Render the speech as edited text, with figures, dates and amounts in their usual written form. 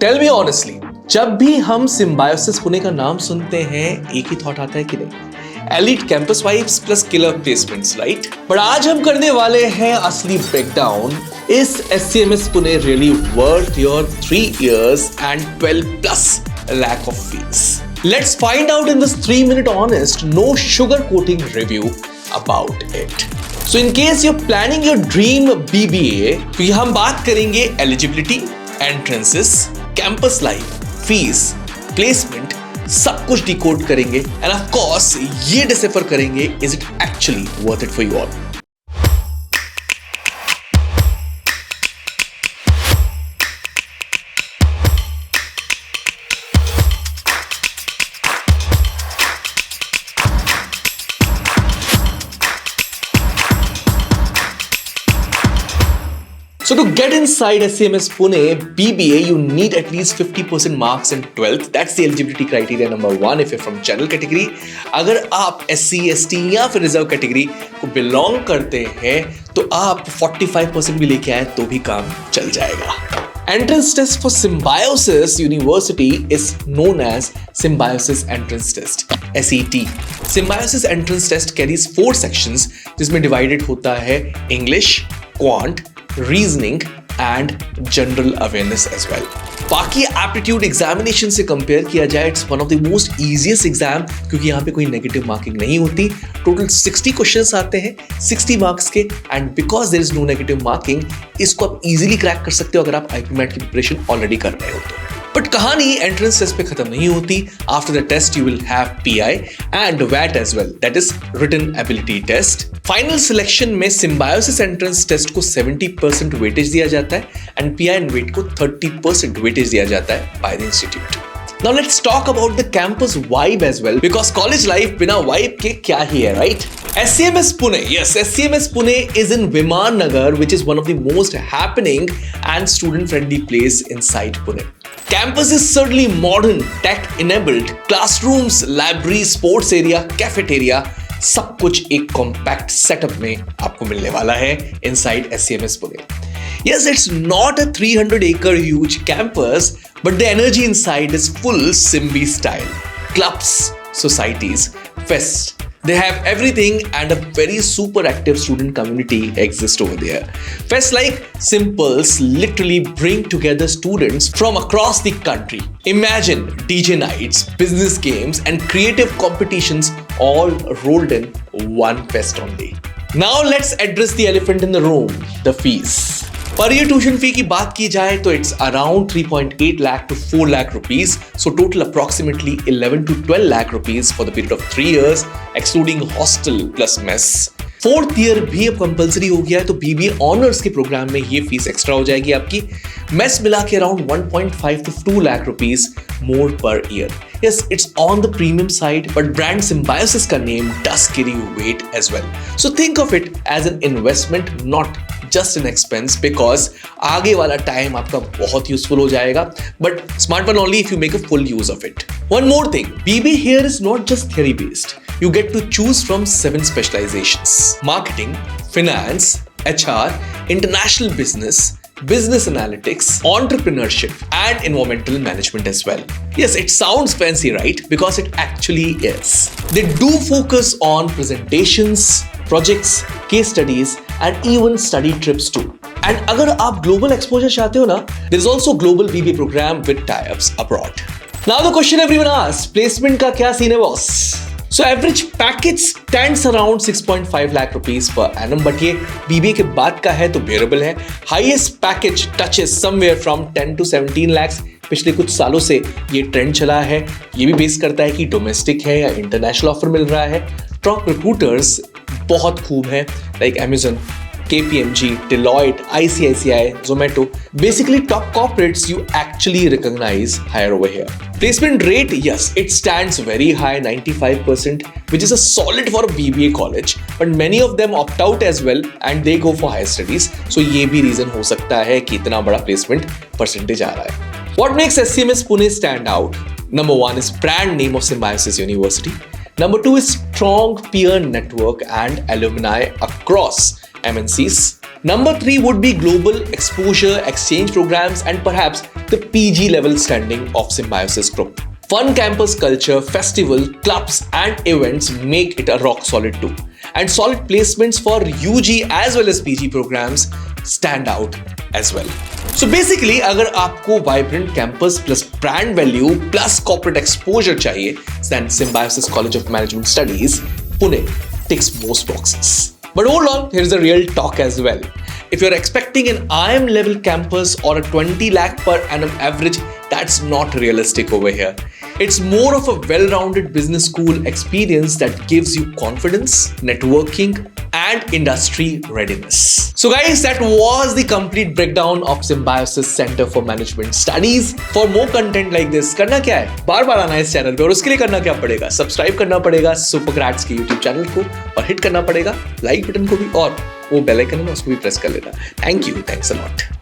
Tell me honestly, जब भी हम सिम्बायोसिस पुणे का नाम सुनते हैं एक ही थॉट आता है कि नहीं, elite campus vibes plus killer placements, right? But आज हम करने वाले हैं असली ब्रेकडाउन। इस SCMS Pune really worth your 3 years and 12 plus lakh of fees? Let's find out in this 3-minute honest, no sugar-coating review about it. So in case you're planning your dream BBA, तो ये हम बात करेंगे eligibility, entrances, campus life, fees, placement, सब कुछ decode करेंगे end of course ये decipher करेंगे is it actually worth it for you all. So to get inside SCMS Pune BBA, you need at least 50% marks in 12th. That's the eligibility criteria number 1 if you're from general category. अगर आप SC, ST या फिर reserve category को belong करते हैं तो आप 45% भी लेके आए तो भी काम चल जाएगा। Entrance test for Symbiosis University is known as Symbiosis Entrance Test, SET. Symbiosis Entrance Test carries 4 sections जिसमें divided होता है English, Quant, reasoning and general awareness as well. बाकी एप्टीट्यूड एग्जामिनेशन से कंपेयर किया जाए, it's one of the most easiest exam क्योंकि यहाँ पे कोई नेगेटिव मार्किंग नहीं होती। टोटल 60 क्वेश्चंस आते हैं 60 मार्क्स के and because there is no negative marking, इसको आप इजीली क्रैक कर सकते हो अगर आप IPMAT की प्रिपरेशन ऑलरेडी कर रहे हो तो। बट कहानी एंट्रेंस टेस्ट पे खत्म नहीं होती। After the test you will have PI and WAT as well, that is written ability test. Final selection में सिम्बायोसिस एंट्रेंस टेस्ट को 70% वेटेज दिया जाता है एंड PI एंड वेट को 30% वेटेज दिया जाता है by the institute. Now let's talk about the campus vibe as well, because college life बिना vibe के क्या ही है, right? SCMS Pune, yes, SCMS Pune is in Viman Nagar, which is one of the most happening and student-friendly place inside Pune. Campus is certainly modern, tech-enabled, classrooms, library, sports area, cafeteria, सब कुछ एक compact setup में आपको मिलने वाला है inside SCMS Pune. Yes, it's not a 300-acre huge campus, but the energy inside is full Simbi style. Clubs, societies, fests. They have everything and a very super active student community exists over there. Fests like Simples literally bring together students from across the country. Imagine DJ nights, business games and creative competitions all rolled in one fest only. Now let's address the elephant in the room, the fees. Per year tuition fee की बात की जाए तो it's around 3.8 lakh to 4 lakh rupees, so total approximately 11 to 12 lakh rupees for the period of 3 years, excluding hostel plus mess. 4th year भी अब compulsory हो गया है तो BBA ऑनर्स के प्रोग्राम में ये फीस एक्स्ट्रा हो जाएगी आपकी। मेस मिला के around 1.5 to 2 lakh rupees more per year. Yes, it's on the premium side, but brand Symbiosis का name does carry weight as well. So think of it as an investment, not just an expense, because आगे वाला time आपका बहुत useful हो जाएगा, but smart one only if you make a full use of it. One more thing, BBA here is not just theory based. You get to choose from 7 specializations: marketing, finance, HR, international business, business analytics, entrepreneurship, and environmental management as well. Yes, it sounds fancy, right? Because it actually is. They do focus on presentations, projects, case studies, and even study trips too. And अगर आप global exposure चाहते हो ना, there is also global BBA program with tie-ups abroad. Now the question everyone asks, placement का क्या scene है boss? So average package stands around 6.5 lakh rupees per annum, but ये BBA के बाद का है तो bearable है। Highest package touches somewhere from 10 to 17 lakhs. पिछले कुछ सालों से ये ट्रेंड चला है। ये भी बेस करता है कि डोमेस्टिक है या इंटरनेशनल ऑफर मिल रहा है। टॉप रिक्रूटर्स बहुत खूब हैं, like Amazon, KPMG, Deloitte, ICICI, Zomato. Basically, top corporates you actually recognize higher over here. Placement rate, yes, it stands very high, 95%, which is a solid for a BBA college. But many of them opt out as well and they go for higher studies. So ये भी reason हो सकता है कि इतना बड़ा placement percentage आ रहा है. What makes SCMS Pune stand out? Number 1 is brand name of Symbiosis University. Number 2 is strong peer network and alumni across MNCs. Number 3 would be global exposure, exchange programs, and perhaps the PG level standing of Symbiosis Group. Fun campus culture, festival, clubs and events make it a rock solid too. And solid placements for UG as well as PG programs stand out as well. So basically अगर आपको vibrant campus plus brand value plus corporate exposure चाहिए, then Symbiosis College of Management Studies, Pune ticks most boxes. But hold on, here's a real talk as well. If you're expecting an IIM level campus or a 20 lakh per annum average, that's not realistic over here. It's more of a well-rounded business school experience that gives you confidence, networking, and industry readiness. So guys, that was the complete breakdown of Symbiosis Center for Management Studies. For more content like this, करना क्या है? बार-बार आना है इस channel पे और उसके लिए करना क्या पड़ेगा? सब्सक्राइब करना पड़ेगा सुपरक्रैट्स के YouTube चैनल को और हिट करना पड़ेगा लाइक बटन को भी और वो बेल आइकन है ना उसको भी प्रेस कर लेना. Thank you, thanks a lot.